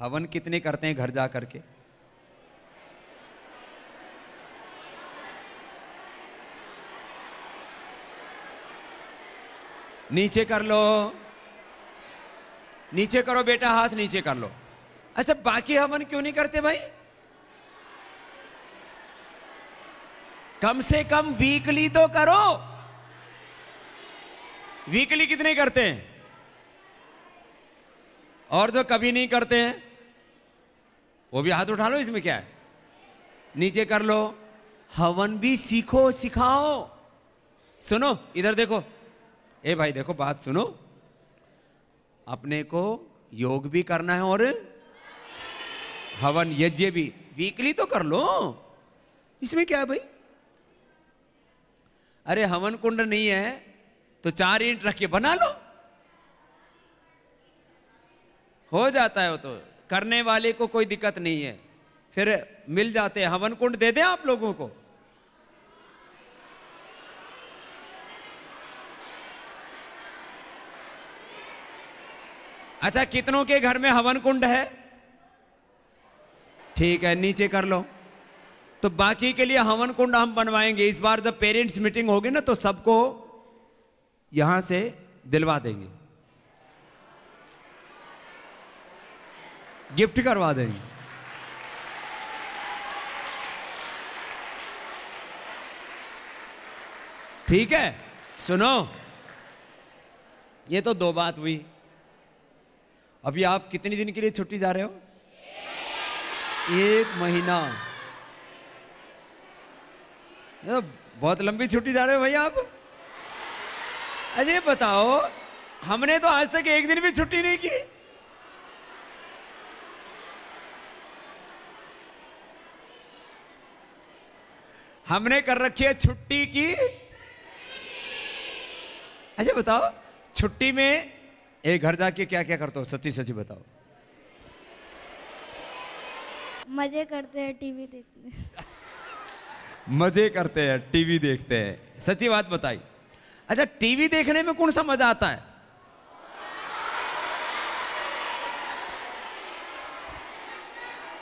हवन कितने करते हैं घर जा करके? नीचे कर लो, नीचे करो बेटा, हाथ नीचे कर लो। अच्छा, बाकी हवन क्यों नहीं करते भाई? कम से कम वीकली तो करो। वीकली कितने करते हैं? और जो कभी नहीं करते हैं वो भी हाथ उठा लो, इसमें क्या है? नीचे कर लो। हवन भी सीखो, सिखाओ। सुनो इधर देखो, ए भाई देखो, बात सुनो। अपने को योग भी करना है और हवन यज्ञ भी वीकली तो कर लो, इसमें क्या है भाई? अरे हवन कुंड नहीं है तो 4 ईंट रख के बना लो, हो जाता है वो तो। करने वाले को कोई दिक्कत नहीं है, फिर मिल जाते हैं। हवन कुंड दे दें आप लोगों को? अच्छा, कितनों के घर में हवन कुंड है? ठीक है, नीचे कर लो। तो बाकी के लिए हवन कुंड हम बनवाएंगे। इस बार जब पेरेंट्स मीटिंग होगी ना तो सबको यहां से दिलवा देंगे, गिफ्ट करवा देंगे। ठीक है, सुनो, ये तो 2 बात हुई। अभी आप कितने दिन के लिए छुट्टी जा रहे हो? 1 महीना। बहुत लंबी छुट्टी जा रहे हो भाई आप। अजय बताओ, हमने तो आज तक 1 दिन भी छुट्टी नहीं की। हमने कर रखी है छुट्टी की। अच्छा बताओ, छुट्टी में एक घर जाके क्या क्या करते हो? सच्ची सच्ची बताओ। मजे करते हैं, टीवी देखते हैं। मजे करते हैं, टीवी देखते हैं। सच्ची बात बताई। अच्छा, टीवी देखने में कौन सा मजा आता है?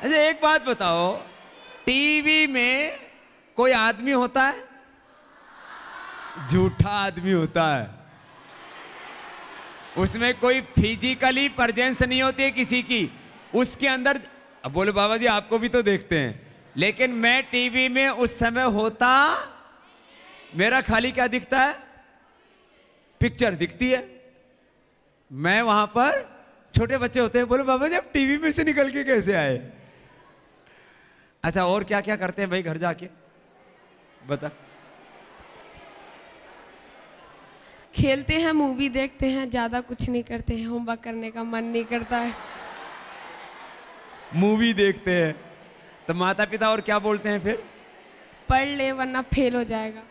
अच्छा एक बात बताओ, टीवी में कोई आदमी होता है? झूठा आदमी होता है। उसमें कोई फिजिकली प्रेजेंस नहीं होती है किसी की। उसके अंदर, अब बोले बाबा जी आपको भी तो देखते हैं, लेकिन मैं टीवी में उस समय होता, मेरा खाली क्या दिखता है? पिक्चर दिखती है। मैं वहां पर, छोटे बच्चे होते हैं, बोले बाबा जी आप टीवी में से निकल के कैसे आए? अच्छा, और क्या क्या करते हैं भाई घर जाके, बता। खेलते हैं, मूवी देखते हैं, ज्यादा कुछ नहीं करते हैं। होमवर्क करने का मन नहीं करता है। मूवी देखते हैं तो माता पिता और क्या बोलते हैं फिर? पढ़ ले वरना फेल हो जाएगा।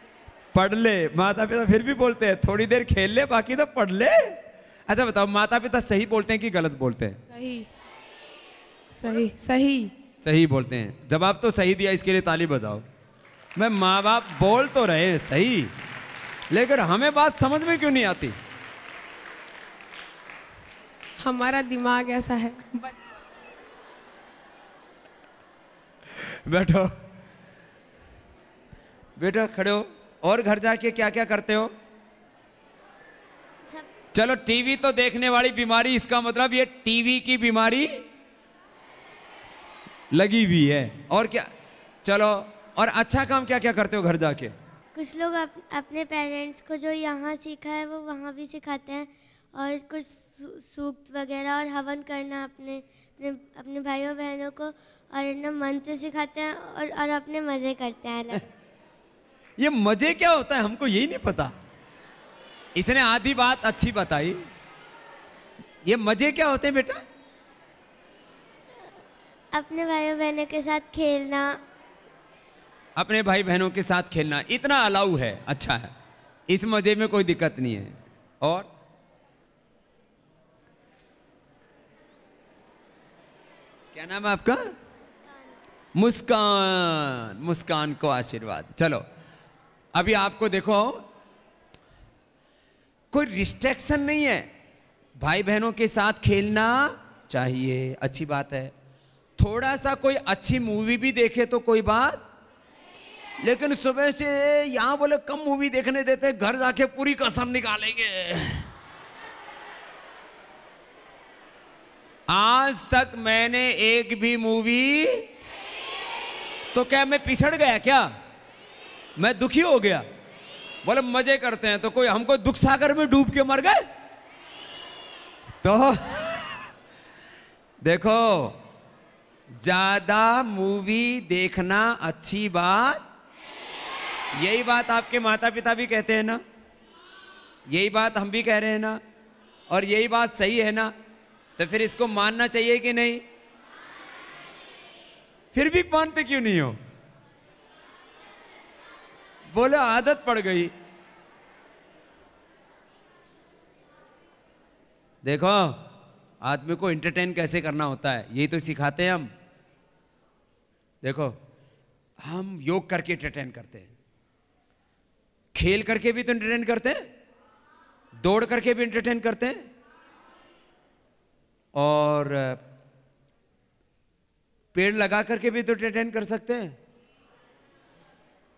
पढ़ ले, माता पिता फिर भी बोलते हैं थोड़ी देर खेल ले, बाकी तो पढ़ ले। अच्छा बताओ, माता पिता सही बोलते हैं कि गलत बोलते हैं? सही सही सही सही बोलते हैं। जवाब तो सही दिया, इसके लिए ताली बजाओ। मैं, माँ बाप बोल तो रहे सही, लेकिन हमें बात समझ में क्यों नहीं आती? हमारा दिमाग ऐसा है। बैठो बेटा, खड़े हो। और घर जाके क्या क्या करते हो? सब। चलो, टीवी तो देखने वाली बीमारी, इसका मतलब ये टीवी की बीमारी लगी हुई है। और क्या? चलो, और अच्छा काम क्या क्या करते हो घर जाके? कुछ लोग अपने पेरेंट्स को जो यहाँ सीखा है वो वहाँ भी सिखाते हैं, और कुछ सूक्त वगैरह और हवन करना अपने अपने अपने भाइयों बहनों को, और ना मंत्र सिखाते हैं, और अपने मज़े करते हैं अलग। ये मजे क्या होता है हमको यही नहीं पता। इसने आधी बात अच्छी बताई। ये मजे क्या होते हैं बेटा? अपने भाइयों बहनों के साथ खेलना। अपने भाई बहनों के साथ खेलना इतना अलाउ है, अच्छा है, इस मजे में कोई दिक्कत नहीं है। और क्या नाम है आपका? मुस्कान। मुस्कान को आशीर्वाद। चलो, अभी आपको देखो, कोई रिस्ट्रिक्शन नहीं है। भाई बहनों के साथ खेलना चाहिए, अच्छी बात है। थोड़ा सा कोई अच्छी मूवी भी देखे तो कोई बात, लेकिन सुबह से यहां बोले कम मूवी देखने देते, घर जाके पूरी कसम निकालेंगे। आज तक मैंने एक भी मूवी, तो क्या मैं पिछड़ गया क्या? मैं दुखी हो गया? बोले मजे करते हैं, तो कोई हमको दुख सागर में डूब के मर गए? तो देखो, ज्यादा मूवी देखना अच्छी बात, यही बात आपके माता पिता भी कहते हैं ना, यही बात हम भी कह रहे हैं ना, और यही बात सही है ना, तो फिर इसको मानना चाहिए कि नहीं? फिर भी मानते क्यों नहीं हो? बोले आदत पड़ गई। देखो, आदमी को एंटरटेन कैसे करना होता है, यही तो सिखाते हैं हम। देखो, हम योग करके एंटरटेन करते हैं, खेल करके भी तो एंटरटेन करते हैं, दौड़ करके भी एंटरटेन करते हैं, और पेड़ लगा करके भी तो एंटरटेन कर सकते हैं,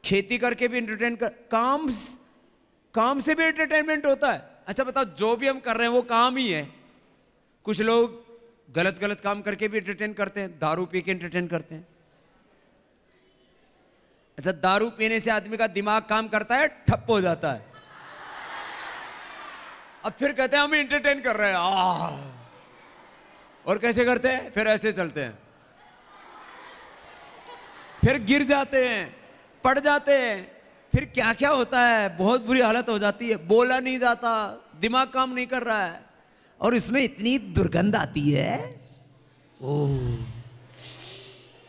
खेती करके भी एंटरटेन कर, काम से भी एंटरटेनमेंट होता है। अच्छा बताओ, जो भी हम कर रहे हैं वो काम ही है। कुछ लोग गलत गलत काम करके भी एंटरटेन करते हैं, दारू पी के एंटरटेन करते हैं। अच्छा, दारू पीने से आदमी का दिमाग काम करता है, ठप हो जाता है, अब फिर कहते हैं हम एंटरटेन कर रहे हैं। और कैसे करते हैं? फिर ऐसे चलते हैं, फिर गिर जाते हैं, पड़ जाते हैं, फिर क्या क्या होता है, बहुत बुरी हालत हो जाती है, बोला नहीं जाता, दिमाग काम नहीं कर रहा है, और इसमें इतनी दुर्गंध आती है। ओह,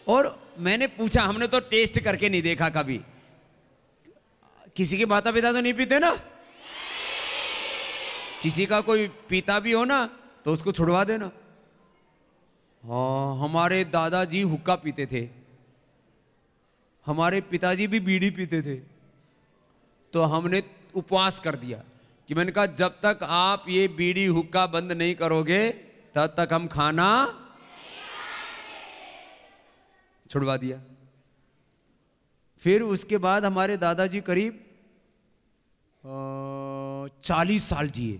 और मैंने पूछा, हमने तो टेस्ट करके नहीं देखा कभी, किसी के माता पिता तो नहीं पीते ना, किसी का कोई पीता भी हो ना तो उसको छुड़वा देना। हाँ, हमारे दादाजी हुक्का पीते थे, हमारे पिताजी भी बीड़ी पीते थे, तो हमने उपवास कर दिया कि मैंने कहा जब तक आप ये बीड़ी हुक्का बंद नहीं करोगे तब तक हम खाना छुड़वा दिया। फिर उसके बाद हमारे दादाजी करीब 40 साल जिए,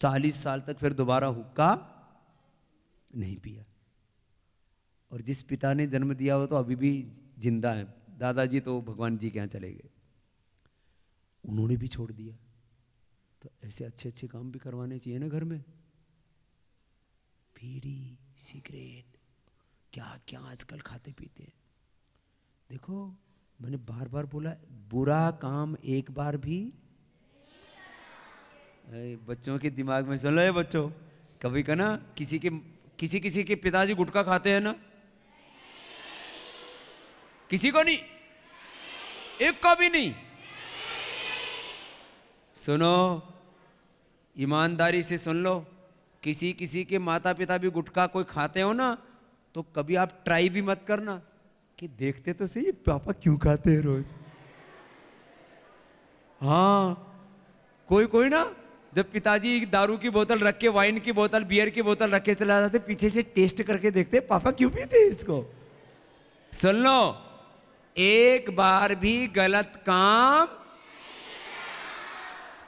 40 साल तक फिर दोबारा हुक्का नहीं पिया। और जिस पिता ने जन्म दिया वो तो अभी भी जिंदा है, दादाजी तो भगवान जी के यहाँ चले गए, उन्होंने भी छोड़ दिया। तो ऐसे अच्छे अच्छे काम भी करवाने चाहिए ना घर में। बीड़ी, सिगरेट, क्या क्या आजकल खाते पीते हैं। देखो, मैंने बार बार बोला, बुरा काम एक बार भी, बच्चों के दिमाग में सुन लो, बच्चों, कभी का ना किसी के पिताजी गुटखा खाते हैं ना, किसी को नहीं, एक को भी नहीं। सुनो, ईमानदारी से सुन लो, किसी के माता पिता भी गुटखा कोई खाते हो ना, तो कभी आप ट्राई भी मत करना कि देखते तो सही पापा क्यों खाते हैं रोज। हाँ, कोई ना, जब पिताजी दारू की बोतल रख के, वाइन की बोतल, बियर की बोतल रख के चला जाते, पीछे से टेस्ट करके देखते पापा क्यों पीते हैं इसको। सुन लो, एक बार भी गलत काम,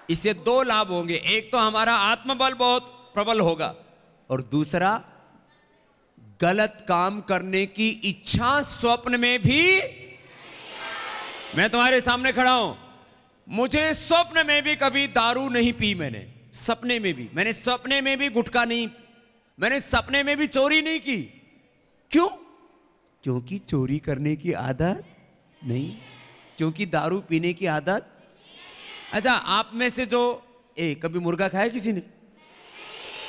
इससे 2 लाभ होंगे। एक तो हमारा आत्मबल बहुत प्रबल होगा, और दूसरा गलत काम करने की इच्छा स्वप्न में भी। मैं तुम्हारे सामने खड़ा हूं, मुझे स्वप्न में भी कभी दारू नहीं पी, मैंने सपने में भी, मैंने सपने में भी गुटखा नहीं, मैंने सपने में भी चोरी नहीं की। क्यों? क्योंकि चोरी करने की आदत नहीं, क्योंकि दारू पीने की आदत। अच्छा, आप में से जो कभी मुर्गा खाया किसी ने?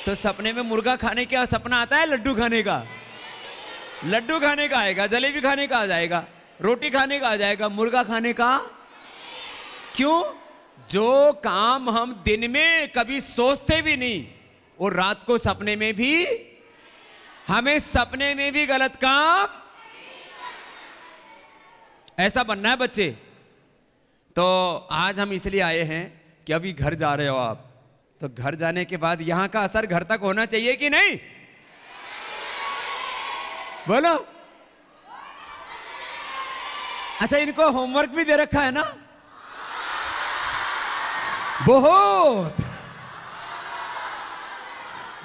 तो सपने में मुर्गा खाने का सपना आता है, लड्डू खाने का? लड्डू खाने का आएगा, जलेबी खाने का आ जाएगा, रोटी खाने का आ जाएगा, मुर्गा खाने का क्यों? जो काम हम दिन में कभी सोचते भी नहीं, और रात को सपने में भी, हमें सपने में भी गलत काम, ऐसा बनना है बच्चे। तो आज हम इसलिए आए हैं कि अभी घर जा रहे हो आप, तो घर जाने के बाद यहां का असर घर तक होना चाहिए कि नहीं? बोलो। अच्छा, इनको होमवर्क भी दे रखा है ना? बहुत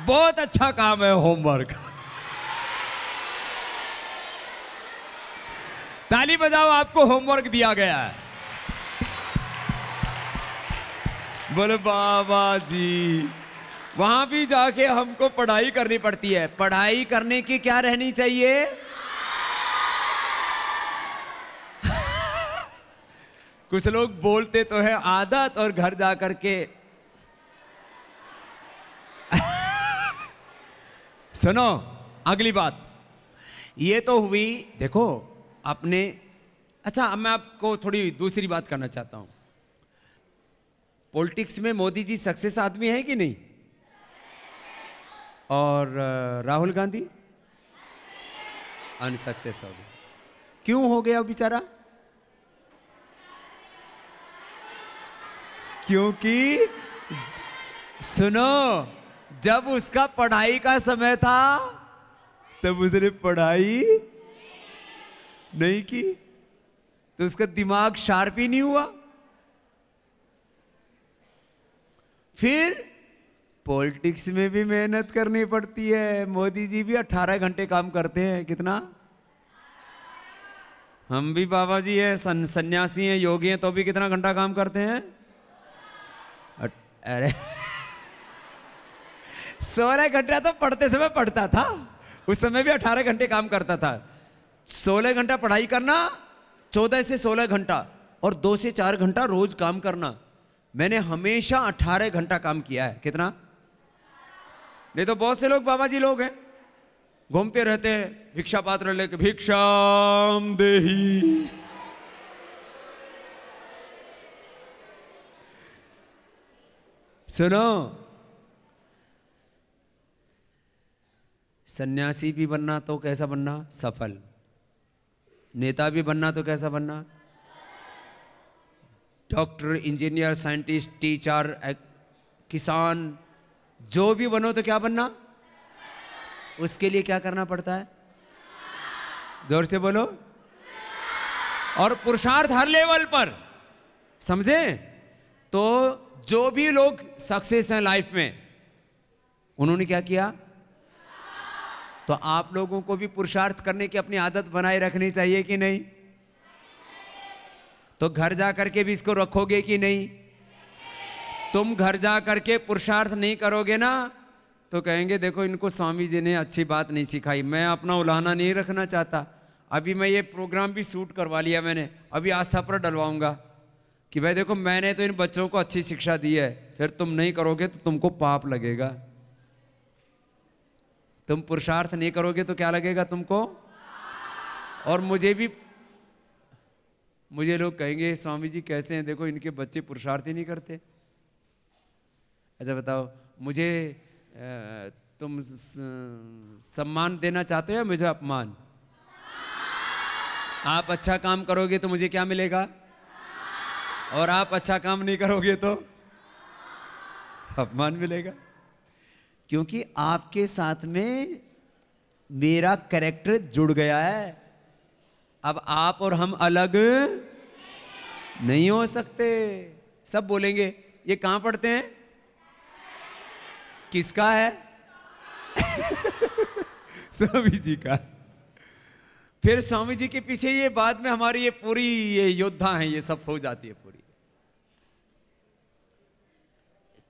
बहुत अच्छा काम है होमवर्क। ताली बजाओ, आपको होमवर्क दिया गया है। बोले बाबा जी, वहां भी जाके हमको पढ़ाई करनी पड़ती है। पढ़ाई करने की क्या रहनी चाहिए? कुछ लोग बोलते तो है आदत, और घर जाकर के सुनो अगली बात। ये तो हुई, देखो आपने। अच्छा, अब मैं आपको थोड़ी दूसरी बात करना चाहता हूं। पॉलिटिक्स में मोदी जी सक्सेस आदमी है कि नहीं? और राहुल गांधी अनसक्सेस हो गया। क्यों हो गया बेचारा? क्योंकि सुनो, जब उसका पढ़ाई का समय था तब उसने पढ़ाई नहीं की, तो उसका दिमाग शार्प ही नहीं हुआ। फिर पॉलिटिक्स में भी मेहनत करनी पड़ती है। मोदी जी भी 18 घंटे काम करते हैं। कितना? हम भी बाबा जी है, सन्यासी हैं, योगी हैं, तो भी कितना घंटा काम करते हैं? अरे 16 घंटा तो पढ़ते समय पढ़ता था, उस समय भी 18 घंटे काम करता था। 16 घंटा पढ़ाई करना, 14 से 16 घंटा, और 2 से 4 घंटा रोज काम करना। मैंने हमेशा 18 घंटा काम किया है। कितना? नहीं तो बहुत से लोग बाबा जी लोग हैं, घूमते रहते हैं भिक्षा पात्र लेके, भिक्षाम देही। सुनो, सन्यासी भी बनना तो कैसा बनना? सफल। नेता भी बनना तो कैसा बनना? डॉक्टर, इंजीनियर, साइंटिस्ट, टीचर, किसान, जो भी बनो तो क्या बनना? उसके लिए क्या करना पड़ता है? जोर से बोलो। और पुरुषार्थ हर लेवल पर, समझे? तो जो भी लोग सक्सेस हैं लाइफ में, उन्होंने क्या किया? तो आप लोगों को भी पुरुषार्थ करने की अपनी आदत बनाए रखनी चाहिए कि नहीं? तो घर जा करके भी इसको रखोगे कि नहीं? तुम घर जा करके पुरुषार्थ नहीं करोगे ना, तो कहेंगे देखो इनको स्वामी जी ने अच्छी बात नहीं सिखाई। मैं अपना उलाहना नहीं रखना चाहता। अभी मैं ये प्रोग्राम भी शूट करवा लिया मैंने, अभी आस्था पर डलवाऊंगा कि भाई देखो मैंने तो इन बच्चों को अच्छी शिक्षा दी है, फिर तुम नहीं करोगे तो तुमको पाप लगेगा। तुम पुरुषार्थ नहीं करोगे तो क्या लगेगा तुमको? और मुझे लोग कहेंगे स्वामी जी कैसे हैं, देखो इनके बच्चे पुरुषार्थ ही नहीं करते। अच्छा बताओ, मुझे तुम सम्मान देना चाहते हो या मुझे अपमान? आप अच्छा काम करोगे तो मुझे क्या मिलेगा, और आप अच्छा काम नहीं करोगे तो अपमान मिलेगा। क्योंकि आपके साथ में मेरा कैरेक्टर जुड़ गया है। अब आप और हम अलग नहीं हो सकते। सब बोलेंगे ये कहां पढ़ते हैं, किसका है? स्वामी जी का। फिर स्वामी जी के पीछे ये बाद में हमारी ये पूरी ये योद्धा हैं, ये सब हो जाती है पूरी।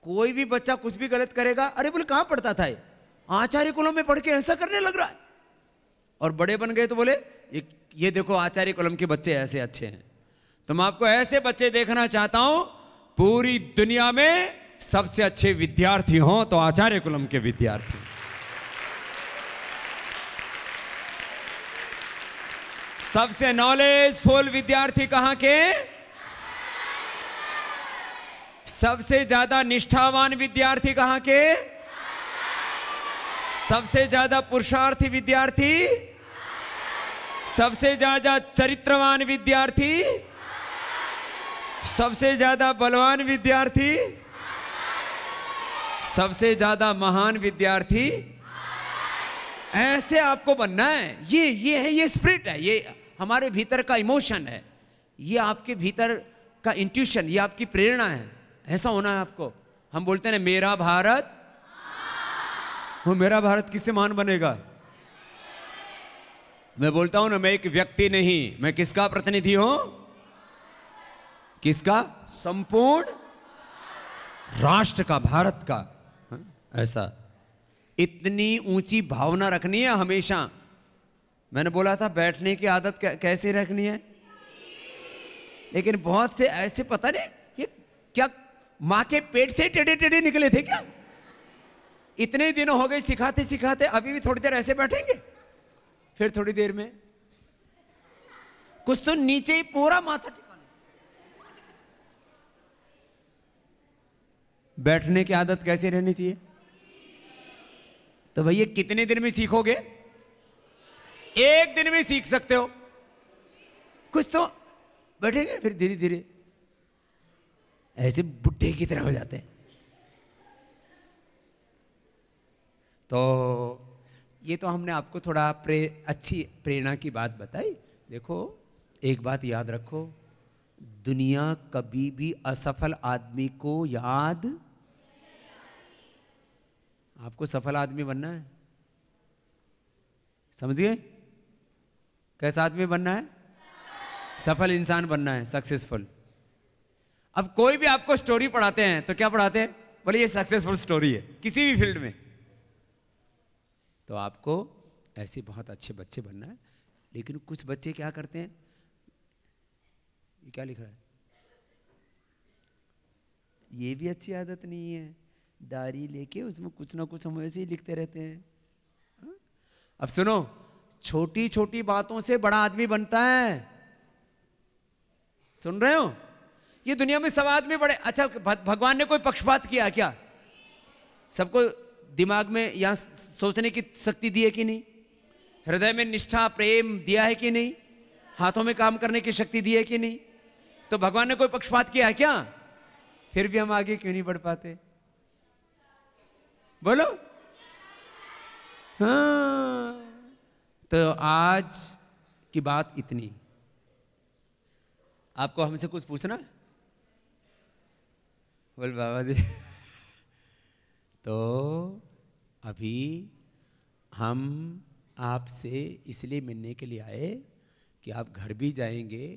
कोई भी बच्चा कुछ भी गलत करेगा, अरे बोले कहां पढ़ता था ये, आचार्य कुलम में पढ़ के ऐसा करने लग रहा है। और बड़े बन गए तो बोले ये देखो आचार्य कुलम के बच्चे ऐसे अच्छे हैं। तो मैं आपको ऐसे बच्चे देखना चाहता हूं, पूरी दुनिया में सबसे अच्छे विद्यार्थी हों तो आचार्य कुलम के विद्यार्थी। सबसे नॉलेजफुल विद्यार्थी कहां के? सबसे ज्यादा निष्ठावान विद्यार्थी कहां के? सबसे ज्यादा पुरुषार्थी विद्यार्थी, सबसे ज्यादा चरित्रवान विद्यार्थी, सबसे ज्यादा बलवान विद्यार्थी, सबसे ज्यादा महान विद्यार्थी। ऐसे आपको बनना है। ये है, ये स्पिरिट है, ये हमारे भीतर का इमोशन है, ये आपके भीतर का इंट्यूशन, ये आपकी प्रेरणा है। ऐसा होना है आपको। हम बोलते हैं ना मेरा भारत, वो मेरा भारत किससे महान बनेगा? मैं बोलता हूं ना, मैं एक व्यक्ति नहीं, मैं किसका प्रतिनिधि हूं? किसका? संपूर्ण राष्ट्र का, भारत का। ऐसा इतनी ऊंची भावना रखनी है हमेशा। मैंने बोला था बैठने की आदत कैसे रखनी है, लेकिन बहुत से ऐसे पता नहीं ये क्या मां के पेट से टेढ़े टेढ़े निकले थे क्या? इतने दिनों हो गए सिखाते सिखाते, अभी भी थोड़ी देर ऐसे बैठेंगे, फिर थोड़ी देर में कुछ तो नीचे ही पूरा माथा टिकाना। बैठने की आदत कैसे रहनी चाहिए? तो भैया कितने दिन में सीखोगे? एक दिन में सीख सकते हो। कुछ तो बैठेंगे, फिर धीरे धीरे ऐसे बुढ़े की तरह हो जाते हैं। तो ये तो हमने आपको थोड़ा अच्छी प्रेरणा की बात बताई। देखो एक बात याद रखो, दुनिया कभी भी असफल आदमी को याद, आपको सफल आदमी बनना है, समझ गए? कैसा आदमी बनना है? सफल इंसान बनना है, सक्सेसफुल। अब कोई भी आपको स्टोरी पढ़ाते हैं तो क्या पढ़ाते हैं? बोले ये सक्सेसफुल स्टोरी है किसी भी फील्ड में। तो आपको ऐसे बहुत अच्छे बच्चे बनना है। लेकिन कुछ बच्चे क्या करते हैं, ये क्या लिख रहा है? ये भी अच्छी आदत नहीं है, डायरी लेके उसमें कुछ ना कुछ हम ऐसे ही लिखते रहते हैं। हा? अब सुनो, छोटी छोटी बातों से बड़ा आदमी बनता है। सुन रहे हो? ये दुनिया में सब आदमी बड़े। अच्छा भगवान ने कोई पक्षपात किया क्या? सबको दिमाग में यहां सोचने की शक्ति दी है कि नहीं? हृदय में निष्ठा प्रेम दिया है कि नहीं? हाथों में काम करने की शक्ति दी है कि नहीं? तो भगवान ने कोई पक्षपात किया है क्या? फिर भी हम आगे क्यों नहीं बढ़ पाते? बोलो। हाँ, तो आज की बात इतनी। आपको हमसे कुछ पूछना? बोल बाबा जी। तो अभी हम आपसे इसलिए मिलने के लिए आए कि आप घर भी जाएंगे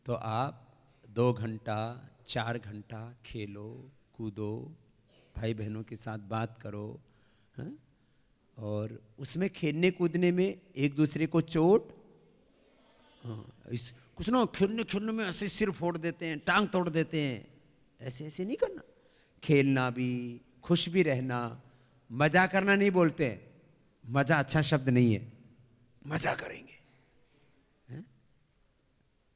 तो आप 2 घंटा 4 घंटा खेलो कूदो, भाई बहनों के साथ बात करो। हाँ? और उसमें खेलने कूदने में एक दूसरे को चोट, हाँ, कुछ ना खेलने खेलने में ऐसे सिर फोड़ देते हैं, टांग तोड़ देते हैं, ऐसे ऐसे नहीं करना। खेलना भी, खुश भी रहना, मजा करना नहीं बोलते हैं, मजा अच्छा शब्द नहीं है, मजा करेंगे। है?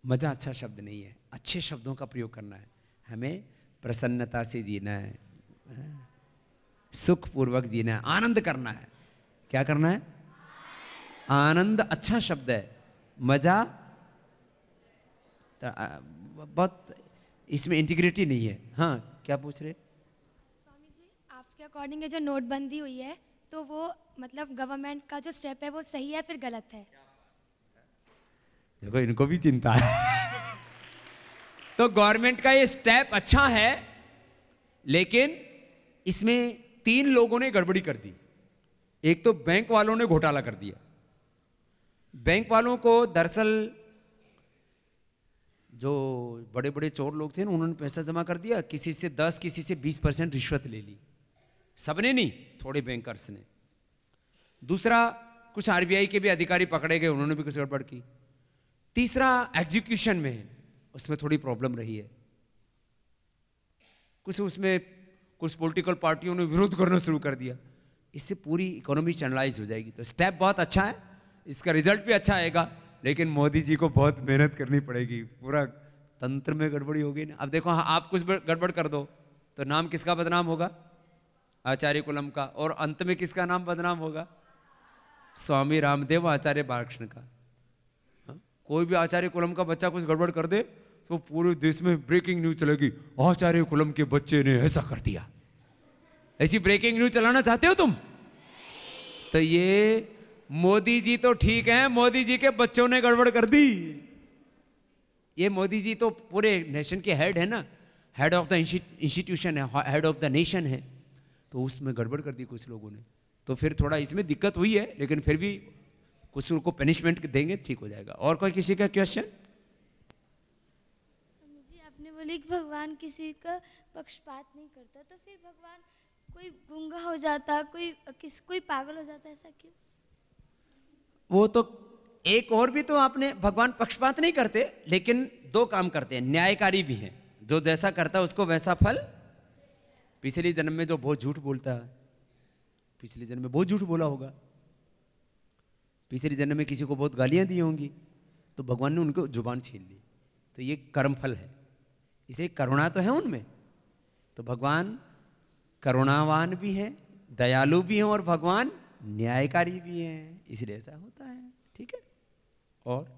मजा अच्छा शब्द नहीं है, अच्छे शब्दों का प्रयोग करना है। हमें प्रसन्नता से जीना है, सुख पूर्वक जीना है, आनंद करना है। क्या करना है? आनंद अच्छा शब्द है, मजा बहुत इसमें इंटीग्रिटी नहीं है। हाँ, क्या पूछ रहे? स्वामी जी, आपके अकॉर्डिंग जो नोटबंदी हुई है तो वो मतलब गवर्नमेंट का जो स्टेप है वो सही है फिर गलत है? देखो इनको भी चिंता है। तो गवर्नमेंट का ये स्टेप अच्छा है, लेकिन इसमें 3 लोगों ने गड़बड़ी कर दी। एक तो बैंक वालों ने घोटाला कर दिया। बैंक वालों को दरअसल जो बड़े बड़े चोर लोग थे ना, उन्होंने पैसा जमा कर दिया, किसी से 10 किसी से 20% रिश्वत ले ली। सबने नहीं, थोड़े बैंकर्स ने। दूसरा, कुछ आरबीआई के भी अधिकारी पकड़े गए, उन्होंने भी कुछ गड़बड़ की। तीसरा, एग्जीक्यूशन में उसमें थोड़ी प्रॉब्लम रही है। उसमें कुछ पॉलिटिकल पार्टियों ने विरोध करना शुरू कर दिया। इससे पूरी इकोनॉमी चैनलाइज हो जाएगी। तो स्टेप बहुत अच्छा है, इसका रिजल्ट भी अच्छा आएगा, लेकिन मोदी जी को बहुत मेहनत करनी पड़ेगी। पूरा तंत्र में गड़बड़ी होगी ना। अब देखो, आप कुछ गड़बड़ कर दो तो नाम किसका बदनाम होगा? आचार्य कुलम का। और अंत में किसका नाम बदनाम होगा? स्वामी रामदेव आचार्य बालकृष्ण का। कोई भी आचार्य कुलम का बच्चा कुछ गड़बड़ कर दे तो पूरे देश में ब्रेकिंग न्यूज चलेगी, आचार्य कुलम के बच्चे ने ऐसा कर दिया। ऐसी ब्रेकिंग न्यूज चलाना चाहते हो तुम? तो ये मोदी जी तो ठीक हैं, मोदी जी के बच्चों ने गड़बड़ कर दी। ये मोदी जी तो पूरे नेशन के हेड है ना, हेड ऑफ द इंस्टीट्यूशन है, हेड ऑफ द नेशन है, तो उसमें गड़बड़ कर दी कुछ लोगों ने। तो फिर थोड़ा इसमें दिक्कत हुई है, लेकिन फिर भी कुछ को पनिशमेंट देंगे, ठीक हो जाएगा। और कोई किसी का क्वेश्चन? जी आपने बोली कि भगवान किसी का पक्षपात नहीं करता, तो फिर भगवान कोई गूंगा हो जाता, कोई पागल हो जाता, ऐसा क्यों? वो तो एक और भी तो आपने, भगवान पक्षपात नहीं करते, लेकिन दो काम करते हैं, न्यायकारी भी हैं। जो जैसा करता है उसको वैसा फल। पिछले जन्म में जो बहुत झूठ बोलता है, पिछले जन्म में बहुत झूठ बोला होगा, पिछले जन्म में किसी को बहुत गालियां दी होंगी, तो भगवान ने उनको जुबान छीन ली, तो ये कर्म फल है। इसलिए करुणा तो है उनमें, तो भगवान करुणावान भी है, दयालु भी है, और भगवान न्यायकारी भी है, इसलिए ऐसा होता है। ठीक है। और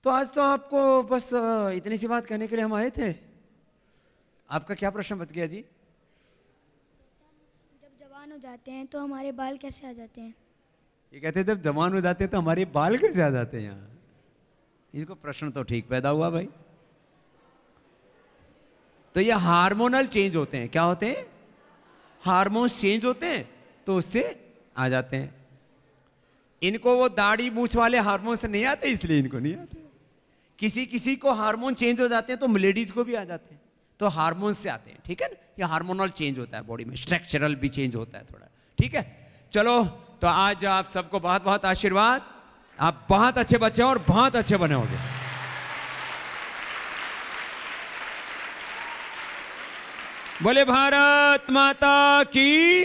तो आज तो आपको बस इतनी सी बात कहने के लिए हम आए थे। आपका क्या प्रश्न बच गया जी? जब जवान हो जाते हैं तो हमारे बाल कैसे आ जाते हैं? ये कहते हैं जब जवान हो जाते हैं तो हमारे बाल कैसे आ जाते हैं यहाँ? इनको प्रश्न तो ठीक पैदा हुआ भाई। तो ये हार्मोनल चेंज होते हैं। क्या होते हैं? हार्मोन्स चेंज होते हैं, तो उससे आ जाते हैं। इनको वो दाढ़ी मूछ वाले हार्मोन से नहीं आते, इसलिए इनको नहीं आते। किसी किसी को हार्मोन चेंज हो जाते हैं, तो लेडीज को भी आ जाते हैं, तो हार्मोन से आते हैं। ठीक है ना, ये हार्मोनल चेंज होता है बॉडी में, स्ट्रक्चरल भी चेंज होता है थोड़ा। ठीक है, चलो तो आज आप सबको बहुत बहुत आशीर्वाद। आप बहुत अच्छे बच्चे हैं और बहुत अच्छे बने होंगे। बोले भारत माता की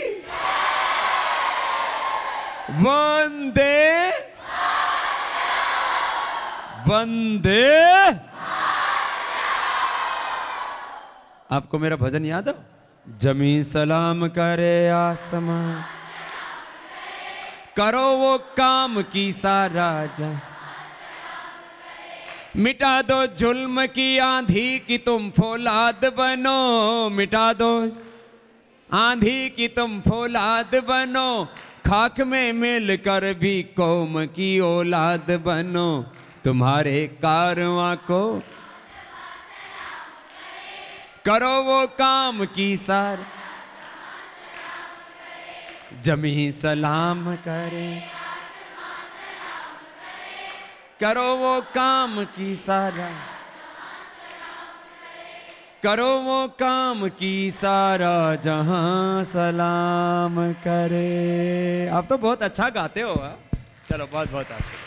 वंदे वंदे। आपको मेरा भजन याद है? जमीन सलाम करे आसमान, करो वो काम की सारा जहां, मिटा दो जुल्म की आंधी की तुम फौलाद बनो, मिटा दो आंधी की तुम फौलाद बनो, खाक में मिल कर भी कौम की औलाद बनो, तुम्हारे कारवां को करो वो काम की सार, जमी सलाम करे, करो वो काम की सारा, करो वो काम की सारा जहां सलाम करे। आप तो बहुत अच्छा गाते हो। चलो बहुत बहुत आशीर्वाद।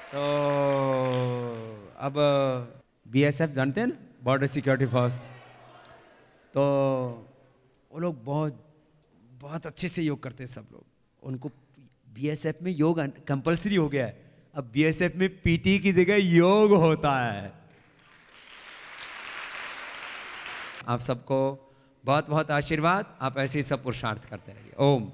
तो अब बीएसएफ जानते हैं ना, बॉर्डर सिक्योरिटी फोर्स, तो वो लोग बहुत बहुत अच्छे से योग करते हैं सब लोग। उनको बीएसएफ में योग कंपलसरी हो गया है। अब बीएसएफ में पीटी की जगह योग होता है। आप सबको बहुत बहुत आशीर्वाद। आप ऐसे ही सब पुरुषार्थ करते रहिए। ओम।